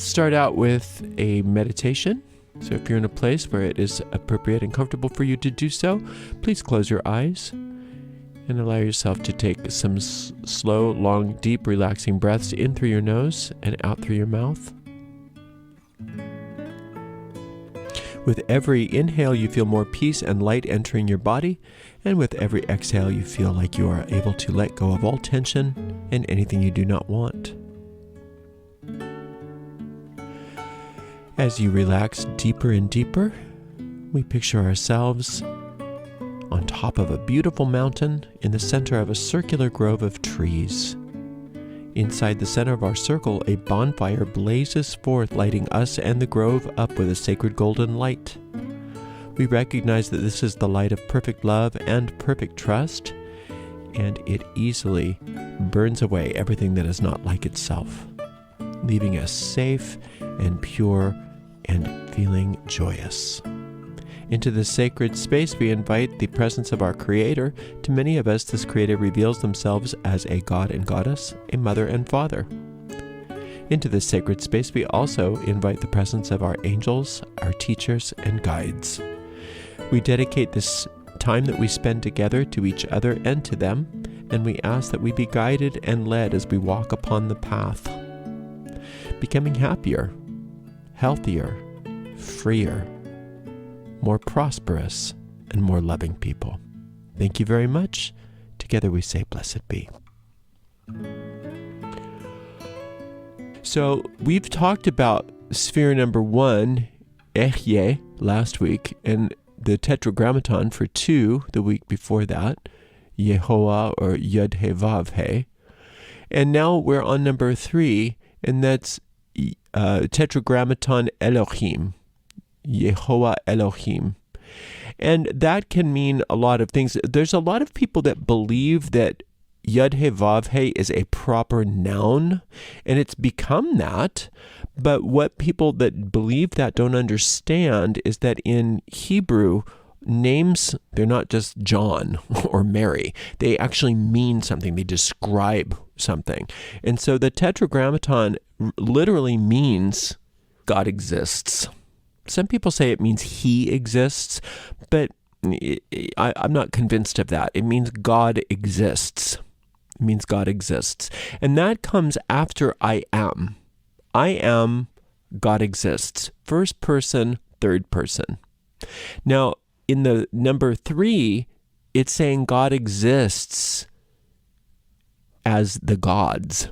let's start out with a meditation. So if you're in a place where it is appropriate and comfortable for you to do so, please close your eyes and allow yourself to take some slow, long, deep, relaxing breaths in through your nose and out through your mouth. With every inhale, you feel more peace and light entering your body, and with every exhale, you feel like you are able to let go of all tension and anything you do not want. As you relax deeper and deeper, we picture ourselves on top of a beautiful mountain in the center of a circular grove of trees. Inside the center of our circle, a bonfire blazes forth, lighting us and the grove up with a sacred golden light. We recognize that this is the light of perfect love and perfect trust, and it easily burns away everything that is not like itself, leaving us safe and pure and feeling joyous. Into this sacred space, we invite the presence of our Creator. To many of us, this Creator reveals themselves as a God and Goddess, a mother and father. Into this sacred space, we also invite the presence of our angels, our teachers, and guides. We dedicate this time that we spend together to each other and to them, and we ask that we be guided and led as we walk upon the path, becoming happier, healthier, freer, more prosperous, and more loving people. Thank you very much. Together we say, blessed be. So we've talked about sphere number 1, Ehyeh, last week, and the tetragrammaton for 2 the week before that, Yehovah or YHVH. And now we're on number 3, and that's tetragrammaton Elohim. Yehovah Elohim. And that can mean a lot of things. There's a lot of people that believe that YHVH is a proper noun, and it's become that. But what people that believe that don't understand is that in Hebrew, names, they're not just John or Mary. They actually mean something. They describe something. And so the tetragrammaton literally means God exists. Some people say it means he exists, but I'm not convinced of that. It means God exists. It means God exists. And that comes after I am. I am, God exists. First person, third person. Now, in the number 3, it's saying God exists as the gods.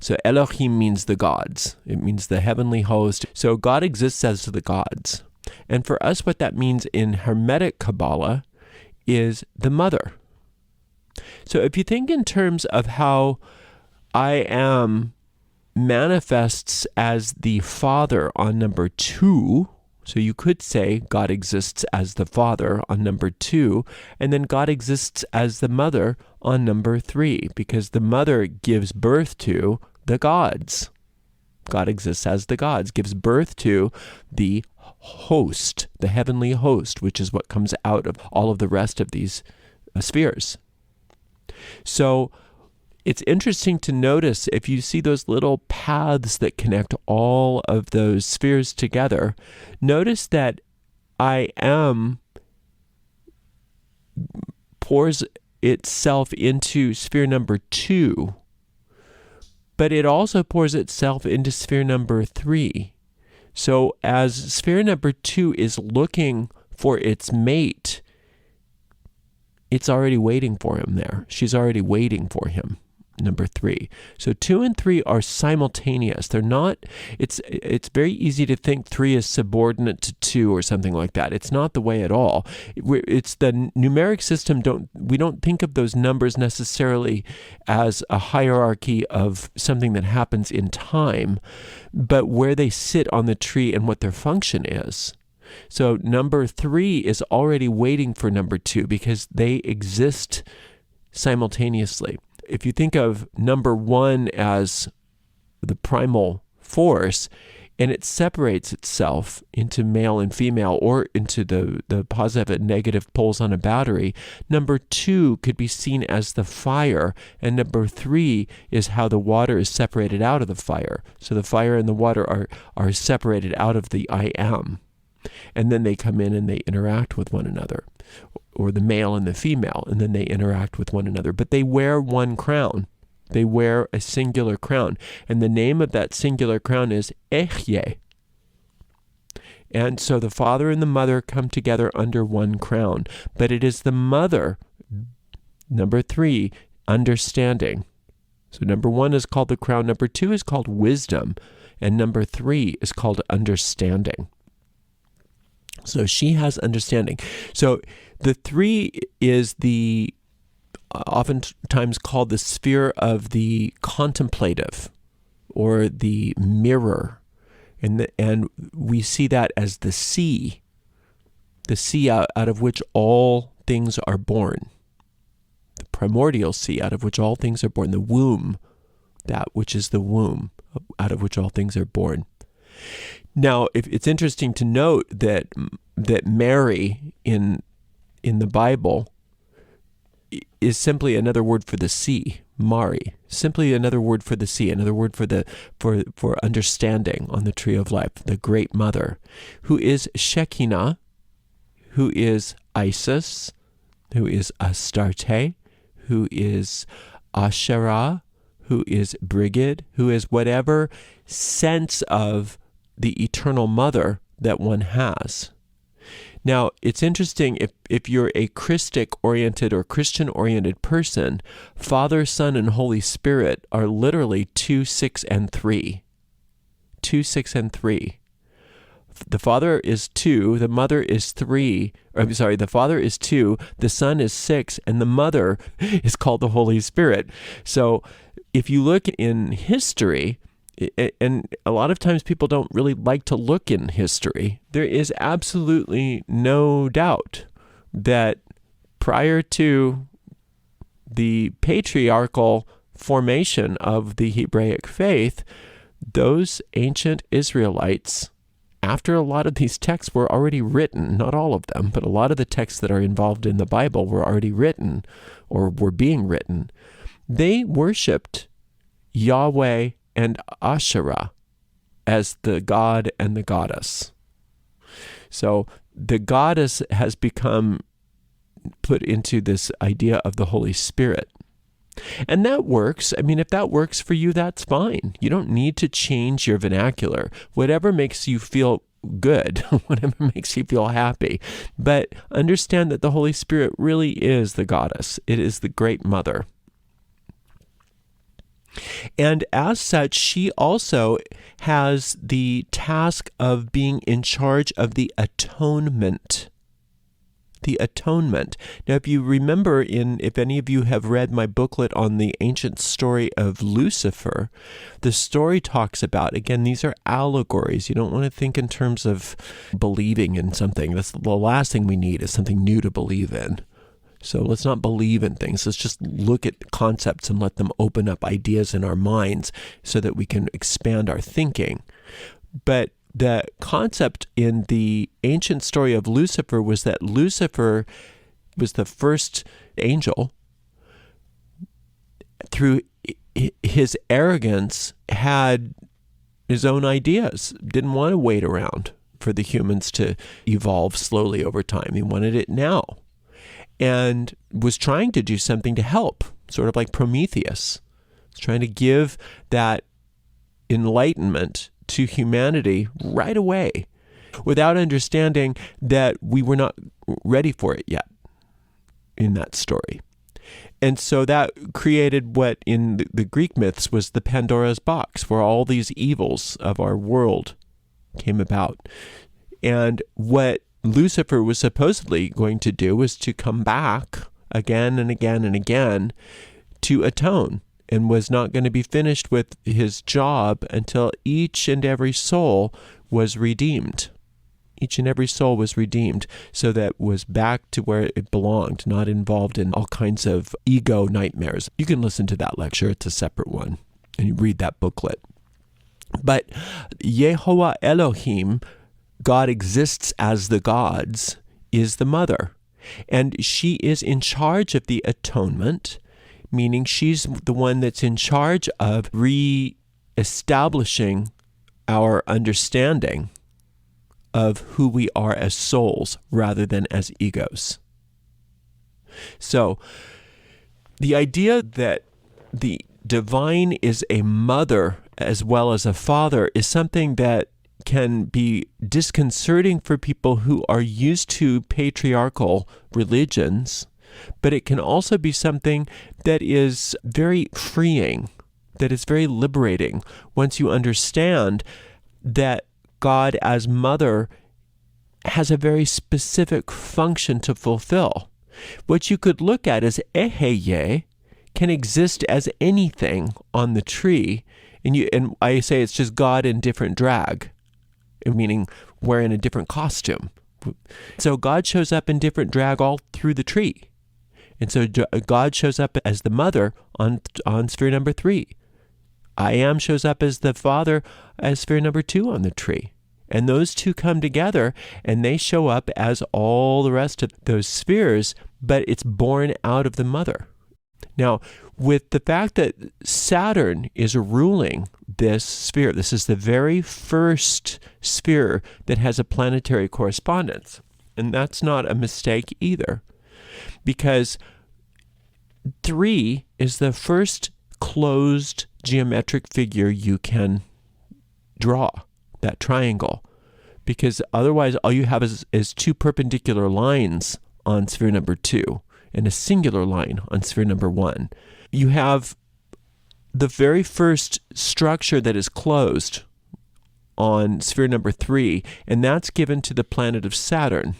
So Elohim means the gods. It means the heavenly host. So God exists as the gods. And for us, what that means in Hermetic Qabalah is the mother. So if you think in terms of how I am manifests as the father on number 2, so you could say God exists as the father on number 2, and then God exists as the mother on number 3, because the mother gives birth to the gods. God exists as the gods, gives birth to the host, the heavenly host, which is what comes out of all of the rest of these spheres. So it's interesting to notice, if you see those little paths that connect all of those spheres together, notice that I am pours itself into sphere number 2, but it also pours itself into sphere number 3. So as sphere number 2 is looking for its mate, it's already waiting for him there. She's already waiting for him, number 3. So 2 and 3 are simultaneous. They're not, it's very easy to think 3 is subordinate to 2 or something like that. It's not the way at all. It's the numeric system, we don't think of those numbers necessarily as a hierarchy of something that happens in time, but where they sit on the tree and what their function is. So number 3 is already waiting for number 2 because they exist simultaneously. If you think of number 1 as the primal force, and it separates itself into male and female, or into the positive and negative poles on a battery. Number 2 could be seen as the fire, and number 3 is how the water is separated out of the fire. So the fire and the water are separated out of the I am, and then they come in and they interact with one another, or the male and the female, and then they interact with one another. But they wear one crown. They wear a singular crown. And the name of that singular crown is Ehyeh. And so the father and the mother come together under one crown. But it is the mother, number 3, understanding. So number 1 is called the crown. Number 2 is called wisdom. And number 3 is called understanding. So she has understanding. So the 3 is the oftentimes called the sphere of the contemplative, or the mirror, and we see that as the sea out of which all things are born, the primordial sea out of which all things are born, the womb, that which is the womb out of which all things are born. Now, it's interesting to note that Mary in the Bible is simply another word for the sea, Mari, simply another word for the sea, another word for understanding on the tree of life, the great mother, who is Shekinah, who is Isis, who is Astarte, who is Asherah, who is Brigid, who is whatever sense of the eternal mother that one has. Now, it's interesting, if you're a Christic-oriented or Christian-oriented person, Father, Son, and Holy Spirit are literally 2, 6, and 3. 2, 6, and 3. The Father is 2, the Mother is 3. The Father is 2, the Son is 6, and the Mother is called the Holy Spirit. So if you look in history, and a lot of times people don't really like to look in history, there is absolutely no doubt that prior to the patriarchal formation of the Hebraic faith, those ancient Israelites, after a lot of these texts were already written, not all of them, but a lot of the texts that are involved in the Bible were already written or were being written, they worshipped Yahweh and Asherah as the god and the goddess. So the goddess has become put into this idea of the Holy Spirit. And that works. I mean, if that works for you, that's fine. You don't need to change your vernacular. Whatever makes you feel good, whatever makes you feel happy. But understand that the Holy Spirit really is the goddess. It is the great mother. And as such, she also has the task of being in charge of the atonement. The atonement. Now, if you remember, if any of you have read my booklet on the ancient story of Lucifer, the story talks about, again, these are allegories. You don't want to think in terms of believing in something. That's the last thing we need, is something new to believe in. So let's not believe in things. Let's just look at concepts and let them open up ideas in our minds so that we can expand our thinking. But the concept in the ancient story of Lucifer was that Lucifer was the first angel. Through his arrogance, had his own ideas, didn't want to wait around for the humans to evolve slowly over time. He wanted it now. And was trying to do something to help, sort of like Prometheus. He's trying to give that enlightenment to humanity right away, without understanding that we were not ready for it yet in that story. And so that created what in the Greek myths was the Pandora's box, where all these evils of our world came about. And what Lucifer was supposedly going to do was to come back again and again and again to atone, and was not going to be finished with his job until each and every soul was redeemed. Each and every soul was redeemed, so that was back to where it belonged, not involved in all kinds of ego nightmares. You can listen to that lecture. It's a separate one, and you read that booklet. But YHVH Elohim, God exists as the gods, is the mother. And she is in charge of the atonement, meaning she's the one that's in charge of re-establishing our understanding of who we are as souls rather than as egos. So the idea that the divine is a mother as well as a father is something that can be disconcerting for people who are used to patriarchal religions, but it can also be something that is very freeing, that is very liberating once you understand that God as mother has a very specific function to fulfill. What you could look at as Eheye can exist as anything on the tree, and I say it's just God in different drag, meaning wearing a different costume. So God shows up in different drag all through the tree. And so God shows up as the mother on sphere number 3. I Am shows up as the father as sphere number 2 on the tree. And those two come together and they show up as all the rest of those spheres, but it's born out of the mother. Now, with the fact that Saturn is ruling this sphere, this is the very first sphere that has a planetary correspondence. And that's not a mistake either, because 3 is the first closed geometric figure you can draw, that triangle, because otherwise all you have is 2 perpendicular lines on sphere number 2 and a singular line on sphere number 1. You have the very first structure that is closed on sphere number 3, and that's given to the planet of Saturn.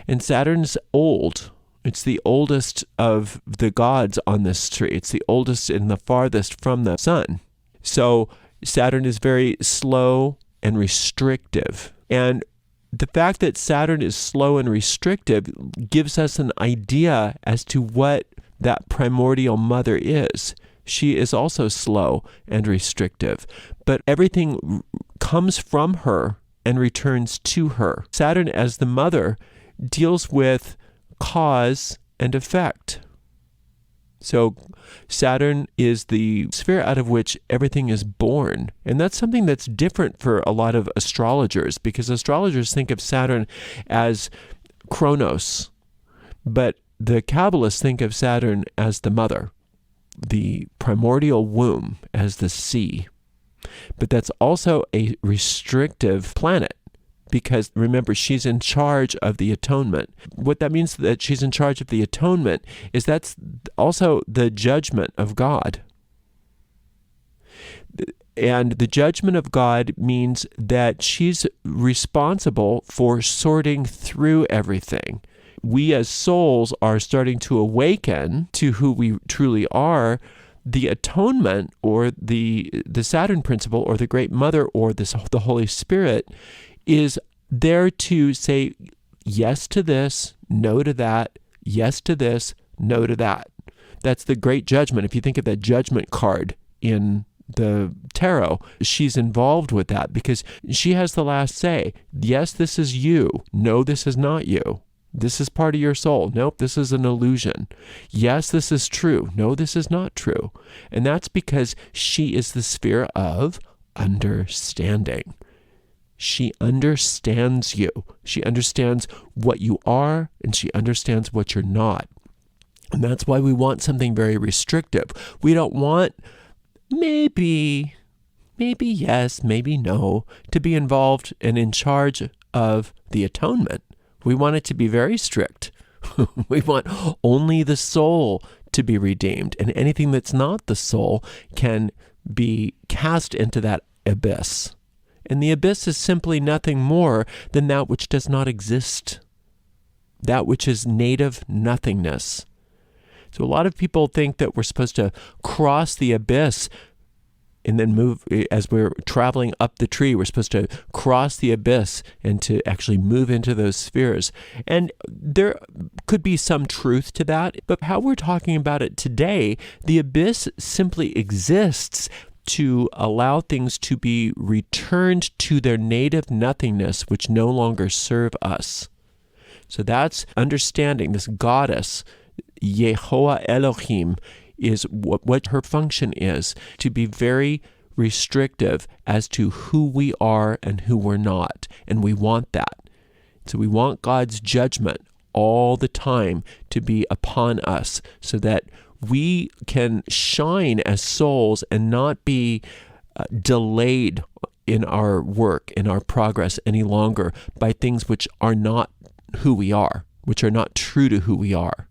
And Saturn's old. It's the oldest of the gods on this tree. It's the oldest and the farthest from the sun. So Saturn is very slow and restrictive. And the fact that Saturn is slow and restrictive gives us an idea as to what that primordial mother is. She is also slow and restrictive, but everything comes from her and returns to her. Saturn as the mother deals with cause and effect. So Saturn is the sphere out of which everything is born. And that's something that's different for a lot of astrologers, because astrologers think of Saturn as Kronos, but the Kabbalists think of Saturn as the mother, the primordial womb, as the sea. But that's also a restrictive planet, because remember, she's in charge of the atonement. What that means that she's in charge of the atonement is that's also the judgment of God. And the judgment of God means that she's responsible for sorting through everything. We as souls are starting to awaken to who we truly are. The atonement, or the Saturn principle, or the Great Mother, or the Holy Spirit, is there to say yes to this, no to that, yes to this, no to that. That's the great judgment. If you think of that judgment card in the tarot, she's involved with that because she has the last say. Yes, this is you. No, this is not you. This is part of your soul. Nope, this is an illusion. Yes, this is true. No, this is not true. And that's because she is the sphere of understanding. She understands you. She understands what you are, and she understands what you're not. And that's why we want something very restrictive. We don't want maybe yes, maybe no, to be involved and in charge of the atonement. We want it to be very strict. We want only the soul to be redeemed, and anything that's not the soul can be cast into that abyss. And the abyss is simply nothing more than that which does not exist, that which is native nothingness. So a lot of people think that we're supposed to cross the abyss and then move. As we're traveling up the tree, we're supposed to cross the abyss and to actually move into those spheres. And there could be some truth to that, but how we're talking about it today, the abyss simply exists to allow things to be returned to their native nothingness, which no longer serve us. So that's understanding this goddess, YHVH Elohim, is what her function is, to be very restrictive as to who we are and who we're not. And we want that. So we want God's judgment all the time to be upon us so that we can shine as souls and not be delayed in our work, in our progress any longer by things which are not who we are, which are not true to who we are.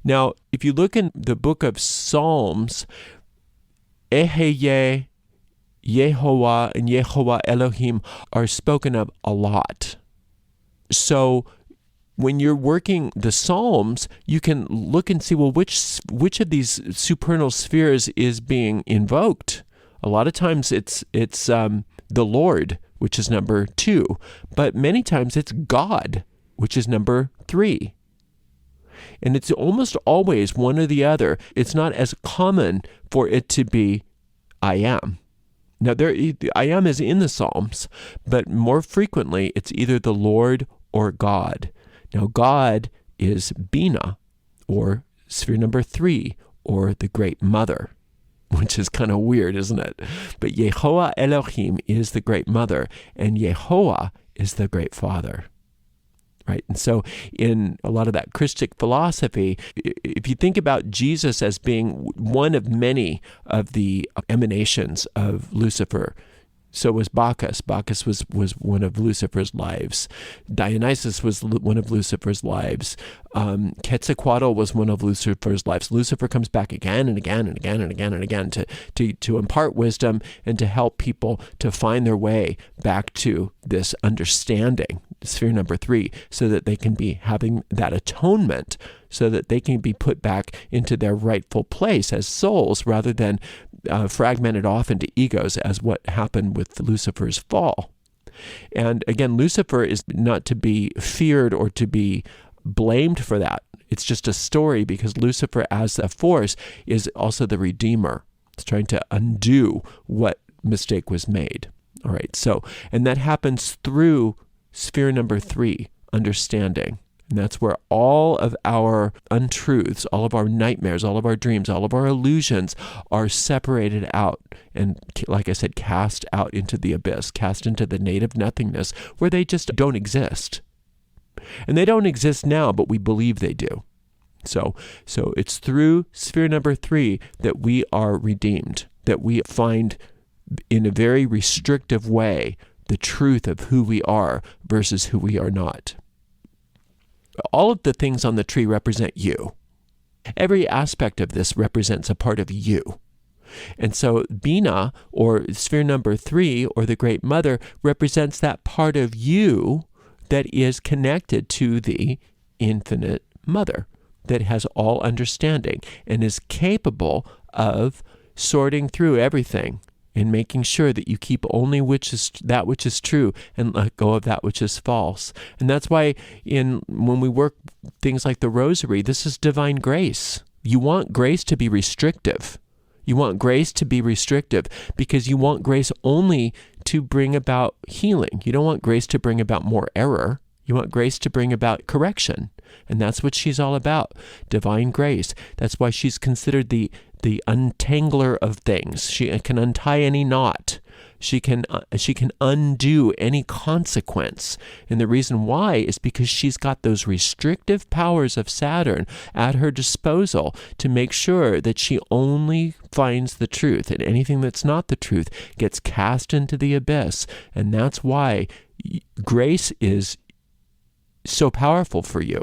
Now, if you look in the book of Psalms, Yehovah and YHVH Elohim are spoken of a lot. So when you're working the Psalms, you can look and see, well, which of these supernal spheres is being invoked? A lot of times it's the Lord, which is number 2, but many times it's God, which is number 3. And it's almost always one or the other. It's not as common for it to be I am. Now, I am is in the Psalms, but more frequently it's either the Lord or God. Now, God is Binah, or sphere number 3, or the Great Mother, which is kind of weird, isn't it? But YHVH Elohim is the Great Mother, and Yehovah is the Great Father. Right? And so in a lot of that Christic philosophy, if you think about Jesus as being one of many of the emanations of Lucifer, so was Bacchus. Bacchus was one of Lucifer's lives. Dionysus was one of Lucifer's lives. Quetzalcoatl was one of Lucifer's lives. Lucifer comes back again and again and again and again and again to impart wisdom and to help people to find their way back to this understanding, sphere number 3, so that they can be having that atonement, so that they can be put back into their rightful place as souls rather than fragmented off into egos, as what happened with Lucifer's fall. And again, Lucifer is not to be feared or to be blamed for that. It's just a story, because Lucifer as a force is also the Redeemer. It's trying to undo what mistake was made. All right, so, and that happens through sphere number 3, understanding. And that's where all of our untruths, all of our nightmares, all of our dreams, all of our illusions are separated out and, like I said, cast out into the abyss, cast into the native nothingness where they just don't exist. And they don't exist now, but we believe they do. So it's through sphere number 3 that we are redeemed, that we find in a very restrictive way the truth of who we are versus who we are not. All of the things on the tree represent you. Every aspect of this represents a part of you. And so Binah, or sphere number 3, or the Great Mother, represents that part of you that is connected to the infinite Mother, that has all understanding and is capable of sorting through everything and making sure that you keep only that which is true and let go of that which is false. And that's why when we work things like the rosary, this is divine grace. You want grace to be restrictive. You want grace to be restrictive because you want grace only to bring about healing. You don't want grace to bring about more error. You want grace to bring about correction. And that's what she's all about, divine grace. That's why she's considered the untangler of things. She can untie any knot. She can undo any consequence. And the reason why is because she's got those restrictive powers of Saturn at her disposal to make sure that she only finds the truth, and anything that's not the truth gets cast into the abyss. And that's why grace is so powerful for you.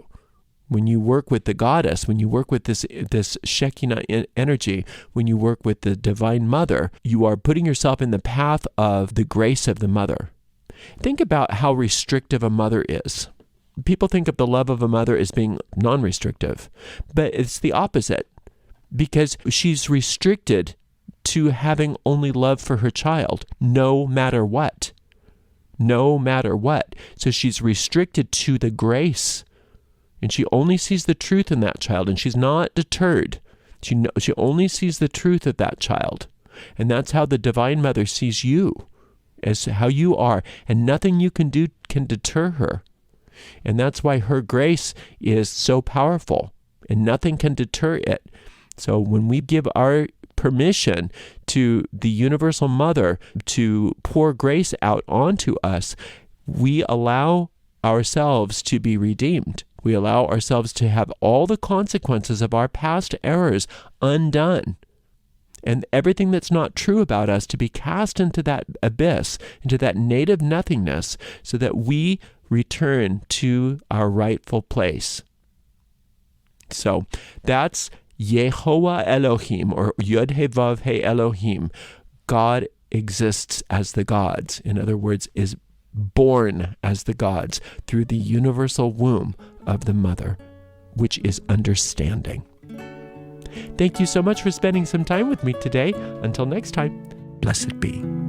When you work with the goddess, when you work with this Shekinah energy, when you work with the Divine Mother, you are putting yourself in the path of the grace of the Mother. Think about how restrictive a mother is. People think of the love of a mother as being non-restrictive, but it's the opposite, because she's restricted to having only love for her child, no matter what. No matter what. So she's restricted to the grace. And she only sees the truth in that child, and she's not deterred. She only sees the truth of that child. And that's how the Divine Mother sees you, as how you are. And nothing you can do can deter her. And that's why her grace is so powerful. And nothing can deter it. So when we give our permission to the Universal Mother to pour grace out onto us, we allow ourselves to be redeemed. We allow ourselves to have all the consequences of our past errors undone. And everything that's not true about us to be cast into that abyss, into that native nothingness, so that we return to our rightful place. So that's Yehovah Elohim, or YHVH Elohim. God exists as the gods. In other words, is born as the gods through the universal womb of the mother, which is understanding. Thank you so much for spending some time with me today. Until next time, blessed be.